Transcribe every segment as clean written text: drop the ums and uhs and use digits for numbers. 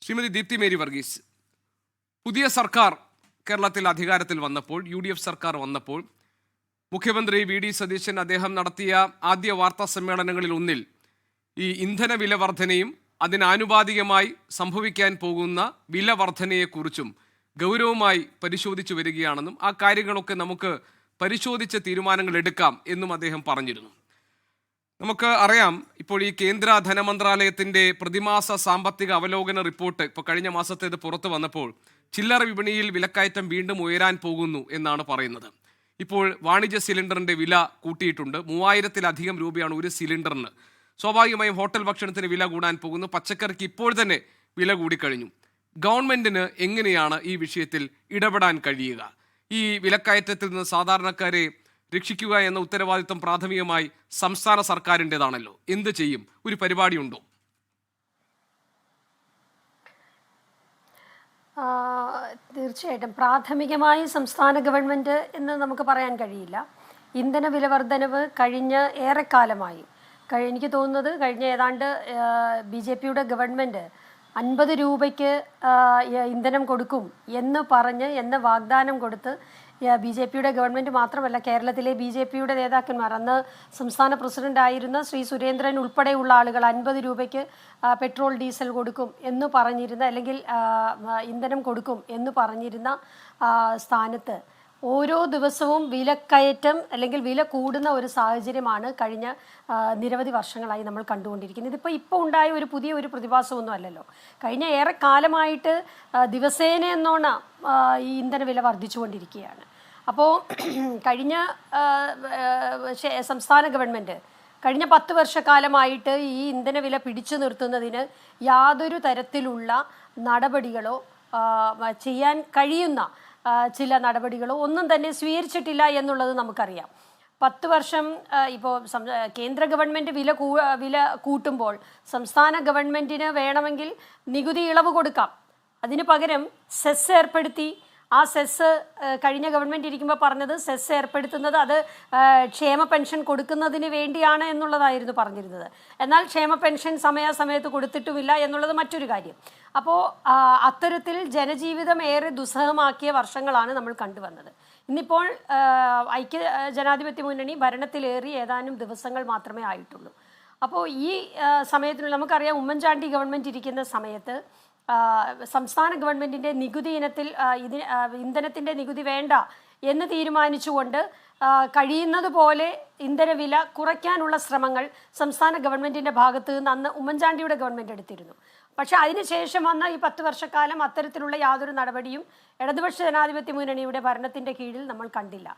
Shrimati Deepthi Mary Varghese, പുതിയ സർക്കാർ കേരളത്തിൽ അധികാരത്തിൽ വന്നപ്പോൾ, UDF സർക്കാർ വന്നപ്പോൾ, മുഖ്യമന്ത്രി VD സതീശൻ അദ്ദേഹം നടത്തിയ ആദ്യ വാർത്താ സമ്മേളനങ്ങളിൽ ഒന്നിൽ ഈ ഇന്ധന വില വർധനയും അതിനാനുപാതികമായി സംഭവിക്കാൻ പോകുന്ന വില വർധനയെക്കുറിച്ചും ഗൗരവമായി പരിശോധിച്ചു വരികയാണെന്നും ആ കാര്യങ്ങളൊക്കെ നമുക്ക് പരിശോധിച്ച് തീരുമാനങ്ങൾ എടുക്കാം എന്നും അദ്ദേഹം പറഞ്ഞിരുന്നു. നമുക്ക് അറിയാം, ഇപ്പോൾ ഈ കേന്ദ്ര ധനമന്ത്രാലയത്തിൻ്റെ പ്രതിമാസ സാമ്പത്തിക അവലോകന റിപ്പോർട്ട് ഇപ്പോൾ കഴിഞ്ഞ മാസത്തേത് പുറത്തു വന്നപ്പോൾ ചില്ലറ വിപണിയിൽ വിലക്കയറ്റം വീണ്ടും ഉയരാൻ പോകുന്നു എന്നാണ് പറയുന്നത്. ഇപ്പോൾ വാണിജ്യ സിലിണ്ടറിൻ്റെ വില കൂട്ടിയിട്ടുണ്ട്. 3000-ലധികം രൂപയാണ് ഒരു സിലിണ്ടറിന്. സ്വാഭാവികമായും ഹോട്ടൽ ഭക്ഷണത്തിന് വില കൂടാൻ പോകുന്നു. പച്ചക്കറിക്ക് ഇപ്പോൾ തന്നെ വില കൂടിക്കഴിഞ്ഞു. ഗവൺമെൻറ്റിന് എങ്ങനെയാണ് ഈ വിഷയത്തിൽ ഇടപെടാൻ കഴിയുക? ഈ വിലക്കയറ്റത്തിൽ നിന്ന് സാധാരണക്കാരെ രക്ഷിക്കുക എന്ന ഉത്തരവാദിത്വം പ്രാഥമികമായി സംസ്ഥാന സർക്കാരിൻ്റെതാണല്ലോ. എന്ത് ചെയ്യും? ഒരു പരിപാടിയുണ്ടോ? തീർച്ചയായിട്ടും പ്രാഥമികമായി സംസ്ഥാന ഗവൺമെൻറ് എന്ന് നമുക്ക് പറയാൻ കഴിയില്ല. ഇന്ധന വില വർധനവ് കഴിഞ്ഞ ഏറെക്കാലമായി, എനിക്ക് തോന്നുന്നത് കഴിഞ്ഞ ഏതാണ്ട് BJPയുടെ ഗവൺമെൻറ് 50 രൂപയ്ക്ക് ഇന്ധനം കൊടുക്കും എന്ന് വാഗ്ദാനം കൊടുത്ത് BJPയുടെ ഗവൺമെൻറ് മാത്രമല്ല, കേരളത്തിലെ BJPയുടെ നേതാക്കന്മാർ, അന്ന് സംസ്ഥാന പ്രസിഡൻ്റായിരുന്ന ശ്രീ സുരേന്ദ്രൻ ഉൾപ്പെടെയുള്ള ആളുകൾ 50 രൂപയ്ക്ക് പെട്രോൾ ഡീസൽ കൊടുക്കും എന്ന് പറഞ്ഞിരുന്ന, അല്ലെങ്കിൽ ഇന്ധനം കൊടുക്കും എന്ന് പറഞ്ഞിരുന്ന സ്ഥാനത്ത് ഓരോ ദിവസവും വിലക്കയറ്റം അല്ലെങ്കിൽ വില കൂടുന്ന ഒരു സാഹചര്യമാണ് കഴിഞ്ഞ നിരവധി വർഷങ്ങളായി നമ്മൾ കണ്ടുകൊണ്ടിരിക്കുന്നത്. ഇപ്പോൾ ഉണ്ടായ പുതിയ പ്രതിഭാസമൊന്നും അല്ലല്ലോ. കഴിഞ്ഞ ഏറെക്കാലമായിട്ട് ദിവസേന എന്നോണം ഈ ഇന്ധന വില വർദ്ധിച്ചുകൊണ്ടിരിക്കുകയാണ്. അപ്പോൾ കഴിഞ്ഞ സംസ്ഥാന ഗവൺമെൻറ് കഴിഞ്ഞ 10 വർഷക്കാലമായിട്ട് ഈ ഇന്ധന വില പിടിച്ചു നിർത്തുന്നതിന് യാതൊരു തരത്തിലുള്ള നടപടികളോ ചെയ്യാൻ കഴിയുന്ന ചില നടപടികളോ ഒന്നും തന്നെ സ്വീകരിച്ചിട്ടില്ല എന്നുള്ളത് നമുക്കറിയാം. 10 വർഷം ഇപ്പോൾ കേന്ദ്ര ഗവൺമെൻറ് വില കൂട്ടുമ്പോൾ സംസ്ഥാന ഗവൺമെൻറ്റിന് വേണമെങ്കിൽ നികുതി ഇളവ് കൊടുക്കാം. അതിന് പകരം സെസ് ഏർപ്പെടുത്തി, ആ സെസ് കഴിഞ്ഞ ഗവൺമെൻറ് ഇരിക്കുമ്പോൾ പറഞ്ഞത് സെസ് ഏർപ്പെടുത്തുന്നത് അത് ക്ഷേമ പെൻഷൻ കൊടുക്കുന്നതിന് വേണ്ടിയാണ് എന്നുള്ളതായിരുന്നു പറഞ്ഞിരുന്നത്. എന്നാൽ ക്ഷേമ പെൻഷൻ സമയാസമയത്ത് കൊടുത്തിട്ടുമില്ല എന്നുള്ളത് മറ്റൊരു കാര്യം. അപ്പോൾ അത്തരത്തിൽ ജനജീവിതം ഏറെ ദുസ്സഹമാക്കിയ വർഷങ്ങളാണ് നമ്മൾ കണ്ടുവന്നത്. ഇന്നിപ്പോൾ ഐക്യ ജനാധിപത്യ മുന്നണി ഭരണത്തിലേറി ഏതാനും ദിവസങ്ങൾ മാത്രമേ ആയിട്ടുള്ളൂ. അപ്പോൾ ഈ സമയത്തിനുള്ള, നമുക്കറിയാം, ഉമ്മൻചാണ്ടി ഗവൺമെൻറ് ഇരിക്കുന്ന സമയത്ത് സംസ്ഥാന ഗവൺമെൻറ്റിൻ്റെ നികുതി ഇനത്തിൽ ഇന്ധനത്തിൻ്റെ നികുതി വേണ്ട എന്ന് തീരുമാനിച്ചുകൊണ്ട് കഴിയുന്നത് പോലെ ഇന്ധനവില കുറയ്ക്കാനുള്ള ശ്രമങ്ങൾ സംസ്ഥാന ഗവൺമെൻറ്റിൻ്റെ ഭാഗത്ത് നിന്ന് അന്ന് ഉമ്മൻചാണ്ടിയുടെ ഗവൺമെൻറ് എടുത്തിരുന്നു. പക്ഷേ അതിനുശേഷം വന്ന ഈ 10 വർഷക്കാലം അത്തരത്തിലുള്ള യാതൊരു നടപടിയും ഇടതുപക്ഷ ജനാധിപത്യ മുന്നണിയുടെ ഭരണത്തിൻ്റെ കീഴിൽ നമ്മൾ കണ്ടില്ല.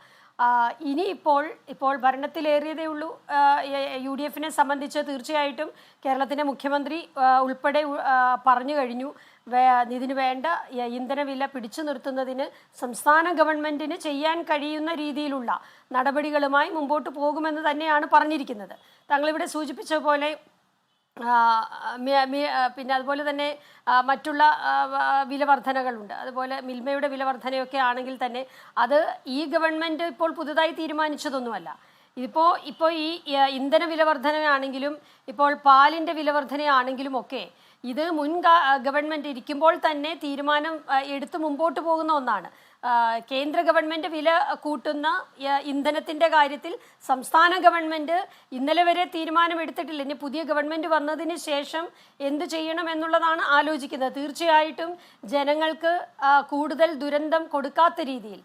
ഇപ്പോൾ ഭരണത്തിലേറിയതേ ഉള്ളൂ. UDFനെ സംബന്ധിച്ച് തീർച്ചയായിട്ടും കേരളത്തിൻ്റെ മുഖ്യമന്ത്രി ഉൾപ്പെടെ പറഞ്ഞു കഴിഞ്ഞു, ഇതിന് വേണ്ട ഇന്ധനവില പിടിച്ചു നിർത്തുന്നതിന് സംസ്ഥാന ഗവൺമെൻറ്റിന് ചെയ്യാൻ കഴിയുന്ന രീതിയിലുള്ള നടപടികളുമായി മുമ്പോട്ട് പോകുമെന്ന് തന്നെയാണ് പറഞ്ഞിരിക്കുന്നത്. താങ്കളിവിടെ സൂചിപ്പിച്ച പോലെ പിന്നെ അതുപോലെ തന്നെ മറ്റുള്ള വില വർധനകളുണ്ട്. അതുപോലെ മിൽമയുടെ വില വർധനയൊക്കെ ആണെങ്കിൽ തന്നെ അത് ഈ ഗവൺമെൻറ് ഇപ്പോൾ പുതുതായി തീരുമാനിച്ചതൊന്നുമല്ല. ഇപ്പോൾ ഈ ഇന്ധന വില വർധനയാണെങ്കിലും ഇപ്പോൾ പാലിൻ്റെ വില വർധനയാണെങ്കിലും ഒക്കെ ഇത് മുൻ ഗവൺമെൻറ് ഇരിക്കുമ്പോൾ തന്നെ തീരുമാനം എടുത്ത് മുമ്പോട്ട് പോകുന്ന ഒന്നാണ്. കേന്ദ്ര ഗവൺമെൻറ് വില കൂട്ടുന്ന ഇന്ധനത്തിൻ്റെ കാര്യത്തിൽ സംസ്ഥാന ഗവൺമെൻറ് ഇന്നലെ വരെ തീരുമാനമെടുത്തിട്ടില്ല. ഇനി പുതിയ ഗവൺമെൻറ് വന്നതിന് ശേഷം എന്തു ചെയ്യണം എന്നുള്ളതാണ് ആലോചിക്കുന്നത്. തീർച്ചയായിട്ടും ജനങ്ങൾക്ക് കൂടുതൽ ദുരന്തം കൊടുക്കാത്ത രീതിയിൽ,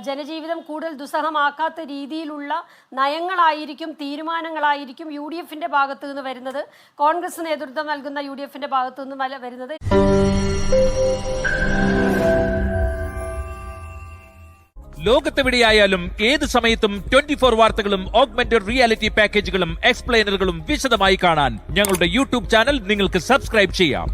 ജനജീവിതം കൂടുതൽ ദുസ്സഹമാക്കാത്ത രീതിയിലുള്ള നയങ്ങളായിരിക്കും, തീരുമാനങ്ങളായിരിക്കും UDFൻ്റെ ഭാഗത്തു നിന്ന് വരുന്നത്, കോൺഗ്രസ് നേതൃത്വം നൽകുന്ന UDFൻ്റെ ഭാഗത്തു നിന്ന് വരുന്നത്. ലോകത്തെവിടെയായാലും ഏത് സമയത്തും 24 വാർത്തകളും ഓഗ്മെന്റഡ് റിയാലിറ്റി പാക്കേജുകളും എക്സ്പ്ലെയിനറുകളും വിശദമായി കാണാൻ ഞങ്ങളുടെ YouTube ചാനൽ നിങ്ങൾക്ക് സബ്സ്ക്രൈബ് ചെയ്യാം.